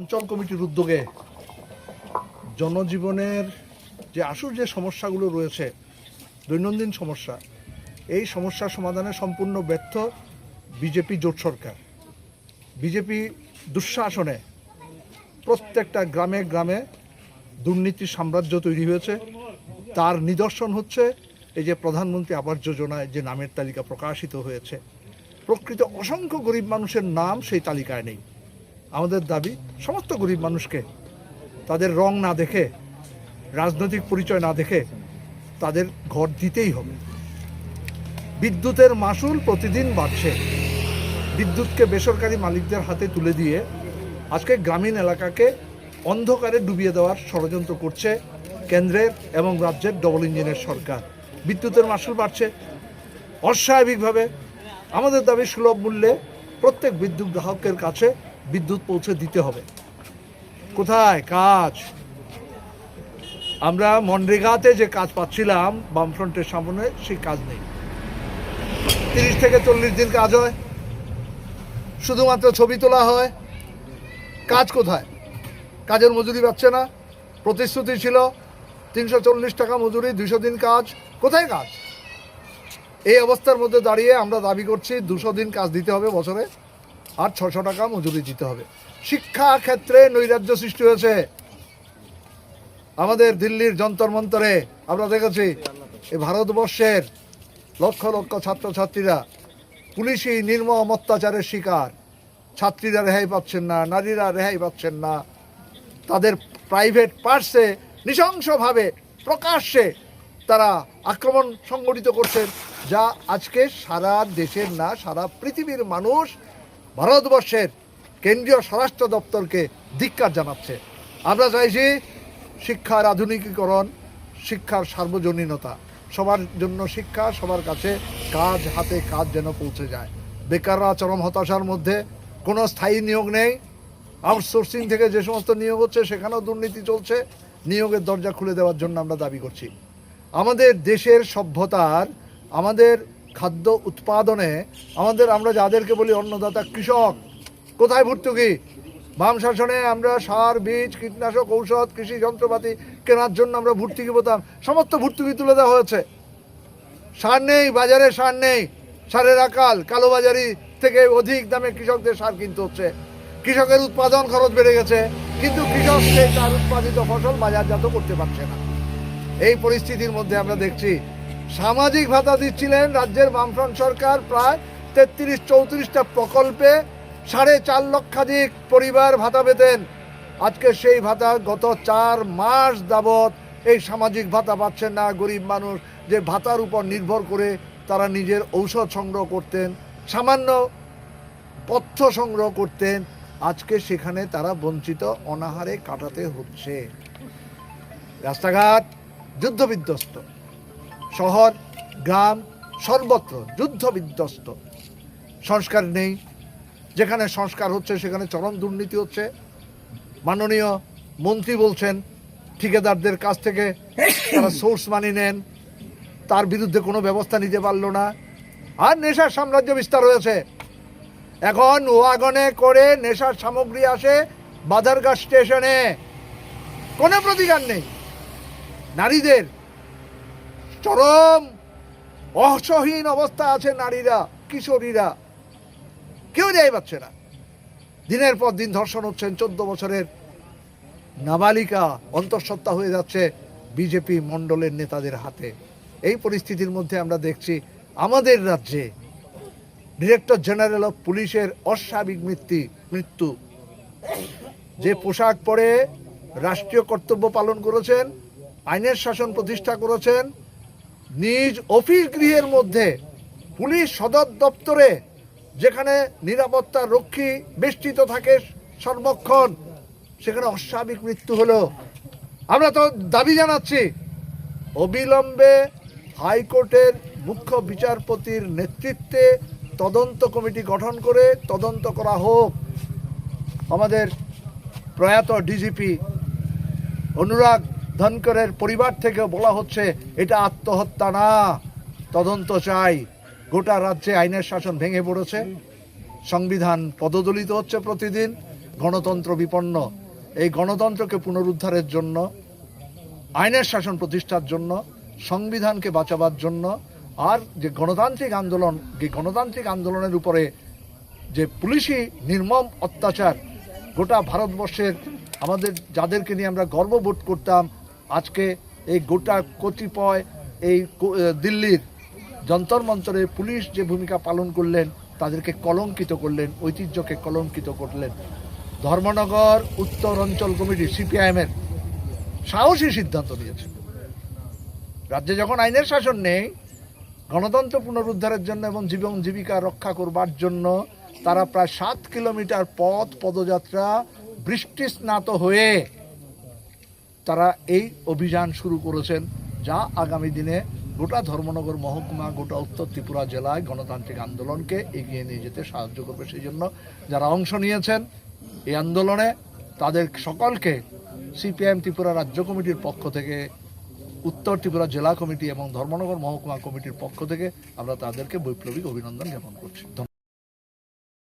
অঞ্চল কমিটির উদ্যোগে জনজীবনের যে আসল যে সমস্যাগুলো রয়েছে, দৈনন্দিন সমস্যা, এই সমস্যা সমাধানে সম্পূর্ণ ব্যর্থ বিজেপি জোট সরকার। বিজেপি দুঃশাসনে প্রত্যেকটা গ্রামে গ্রামে দুর্নীতির সাম্রাজ্য তৈরি হয়েছে। তার নিদর্শন হচ্ছে এই যে প্রধানমন্ত্রী আবাস যোজনায় যে নামের তালিকা প্রকাশিত হয়েছে, প্রকৃত অসংখ্য গরিব মানুষের নাম সেই তালিকায় নেই। আমাদের দাবি সমস্ত গরিব মানুষকে তাদের রং না দেখে, রাজনৈতিক পরিচয় না দেখে তাদের ঘর দিতেই হবে। বিদ্যুতের মাশুল প্রতিদিন বাড়ছে। বিদ্যুৎকে বেসরকারি মালিকদের হাতে তুলে দিয়ে আজকে গ্রামীণ এলাকাকে অন্ধকারে ডুবিয়ে দেওয়ার ষড়যন্ত্র করছে কেন্দ্রের এবং রাজ্যের ডবল ইঞ্জিনের সরকার। বিদ্যুতের মাশুল বাড়ছে অস্বাভাবিকভাবে। আমাদের দাবি সুলভ মূল্যে প্রত্যেক বিদ্যুৎ গ্রাহকের কাছে বিদ্যুৎ পৌঁছে দিতে হবে। কোথায় কাজ? আমরা মনরেগাতে যে কাজ পাচ্ছিলাম বামফ্রন্টের সামনে, সেই কাজ নেই। 30 থেকে 40 দিন কাজ হয়, শুধুমাত্র ছবি তোলা হয়। কাজ কোথায়? কাজের মজুরি পাচ্ছে না। প্রতিশ্রুতি ছিল 340 টাকা মজুরি, 200 দিন কাজ। কোথায় কাজ? এই অবস্থার মধ্যে দাঁড়িয়ে আমরা দাবি করছি 200 দিন কাজ দিতে হবে বছরে, আর 600 টাকা মজুরি দিতে হবে। শিক্ষা ক্ষেত্রে নৈরাজ্য সৃষ্টি হয়েছে। আমাদের দিল্লির যন্তর মন্তরে আমরা দেখেছি এই ভারতবর্ষের লক্ষ লক্ষ ছাত্রছাত্রীরা পুলিশি নির্মম অত্যাচারের শিকার। ছাত্রীরা রেহাই পাচ্ছেন না, নারীরা রেহাই পাচ্ছেন না। তাদের প্রাইভেট পার্সে নৃশংসভাবে প্রকাশ্যে তারা আক্রমণ সংগঠিত করছেন, যা আজকে সারা দেশের না সারা পৃথিবীর মানুষ ভারতবর্ষের কেন্দ্রীয় স্বরাষ্ট্র দপ্তরকে ধিক্কার জানাচ্ছে। আমরা চাইছি শিক্ষার আধুনিকীকরণ, শিক্ষার সার্বজনীনতা, সবার জন্য শিক্ষা, সবার কাছে কাজ, হাতে কাজ যেন পৌঁছে যায়। বেকাররা চরম হতাশার মধ্যে, কোনো স্থায়ী নিয়োগ নেই। আউটসোর্সিং থেকে যে সমস্ত নিয়োগ হচ্ছে সেখানেও দুর্নীতি চলছে। নিয়োগের দরজা খুলে দেওয়ার জন্য আমরা দাবি করছি। আমাদের দেশের সভ্যতার, আমাদের খাদ্য উৎপাদনে আমরা যাদেরকে বলি অন্নদাতা কৃষক, কোথায় ভর্তুকি? বাম শাসনে আমরা সার, বীজ, কীটনাশক, ঔষধ, কৃষি যন্ত্রপাতি কেনার জন্য আমরা ভর্তুকি পেতাম, সমস্ত ভর্তুকি তুলে দেওয়া হয়েছে। সার নেই, বাজারে সার নেই, সারের আকাল, কালোবাজারি থেকে অধিক দামে কৃষকদের সার কিনতে হচ্ছে। কৃষকের উৎপাদন খরচ বেড়ে গেছে, কিন্তু কৃষক সেই তার উৎপাদিত ফসল বাজারজাত করতে পারছে না। এই পরিস্থিতির মধ্যে আমরা দেখছি সামাজিক ভাতা দিচ্ছিলেন রাজ্যের বামফ্রন্ট সরকার, প্রায় 33-34টা প্রকল্পে 4.5 লক্ষাধিক পরিবার ভাতা পেতেন। আজকে সেই ভাতা গত 4 মাস যাবৎ এই সামাজিক ভাতা পাচ্ছেন না গরিব মানুষ, যে ভাতার উপর নির্ভর করে তারা নিজের ঔষধ সংগ্রহ করতেন, সামান্য পথ্য সংগ্রহ করতেন। আজকে সেখানে তারা বঞ্চিত, অনাহারে কাটাতে হচ্ছে। রাস্তাঘাট যুদ্ধবিধ্বস্ত, শহর গ্রাম সর্বত্র যুদ্ধবিধ্বস্ত। সংস্কার নেই, যেখানে সংস্কার হচ্ছে সেখানে চরম দুর্নীতি হচ্ছে। মাননীয় মন্ত্রী বলছেন ঠিকাদারদের কাছ থেকে তারা সোর্স মানি নেন, তার বিরুদ্ধে কোনো ব্যবস্থা নিতে পারলো না। আর নেশার সাম্রাজ্য বিস্তার হয়েছে। এখন ওয়াগনে করে নেশার সামগ্রী আসে বাধারঘাট স্টেশনে, কোনো প্রতিকার নেই। নারীদের চরম অসহীন অবস্থা আছে, নারীরা, কিশোরীরা, কেউ যাই পাচ্ছে না। দিনের পর দিন ধর্ষণ হচ্ছেন। 14 বছরের নাবালিকা অন্তঃসত্ত্বা হয়ে যাচ্ছে বিজেপি মণ্ডলের নেতাদের হাতে। এই পরিস্থিতির মধ্যে আমরা দেখছি আমাদের রাজ্যে ডিরেক্টর জেনারেল অফ পুলিশের অস্বাভাবিক মৃত্যু। যে পোশাক পরে রাষ্ট্রীয় কর্তব্য পালন করেছেন, আইনের শাসন প্রতিষ্ঠা করেছেন, নিজ অফিস গৃহের মধ্যে পুলিশ সদর দপ্তরে যেখানে নিরাপত্তা রক্ষী বেষ্টিত থাকে সর্বক্ষণ, সেখানে অস্বাভাবিক মৃত্যু হলো। আমরা তো দাবি জানাচ্ছি অবিলম্বে হাইকোর্টের মুখ্য বিচারপতির নেতৃত্বে তদন্ত কমিটি গঠন করে তদন্ত করা হোক। আমাদের প্রয়াত ডিজিপি অনুরাগ ধনকরের পরিবার থেকে বলা হচ্ছে এটা আত্মহত্যা না, তদন্ত চাই। গোটা রাজ্যে আইনের শাসন ভেঙে পড়েছে, সংবিধান পদদলিত হচ্ছে প্রতিদিন। গণতন্ত্র বিপন্ন, এই গণতন্ত্রকে পুনরুদ্ধারের জন্য, আইনের শাসন প্রতিষ্ঠার জন্য, সংবিধানকে বাঁচাবার জন্য, আর যে গণতান্ত্রিক আন্দোলন, যে গণতান্ত্রিক আন্দোলনের উপরে যে পুলিশি নির্মম অত্যাচার গোটা ভারতবর্ষের আমাদের যাদেরকে নিয়ে আমরা গর্ববোধ করতাম, আজকে এই গোটা কতিপয় এই দিল্লির যন্তর মন্তরে পুলিশ যে ভূমিকা পালন করলেন তাদেরকে কলঙ্কিত করলেন, ঐতিহ্যকে কলঙ্কিত করলেন। ধর্মনগর উত্তর অঞ্চল কমিটি সিপিআইএমের সাহসী সিদ্ধান্ত নিয়েছে, রাজ্যে যখন আইনের শাসন নেই, গণতন্ত্র পুনরুদ্ধারের জন্য এবং জীবন জীবিকা রক্ষা করবার জন্য তারা প্রায় 7 কিলোমিটার পদযাত্রা বৃষ্টি স্নাত হয়ে তারা এই অভিযান শুরু করেছেন, যা আগামী দিনে গোটা ধর্মনগর মহকুমা, গোটা উত্তর ত্রিপুরা জেলায় গণতান্ত্রিক আন্দোলনকে এগিয়ে নিয়ে যেতে সাহায্য করবে। সেই জন্য যারা অংশ নিয়েছেন এই আন্দোলনে তাদের সকলকে সিপিআইএম ত্রিপুরা রাজ্য কমিটির পক্ষ থেকে, উত্তর ত্রিপুরা জেলা কমিটি এবং ধর্মনগর মহকুমা কমিটির পক্ষ থেকে আমরা তাদেরকে বৈপ্লবিক অভিনন্দন জ্ঞাপন করছি। ধন্যবাদ।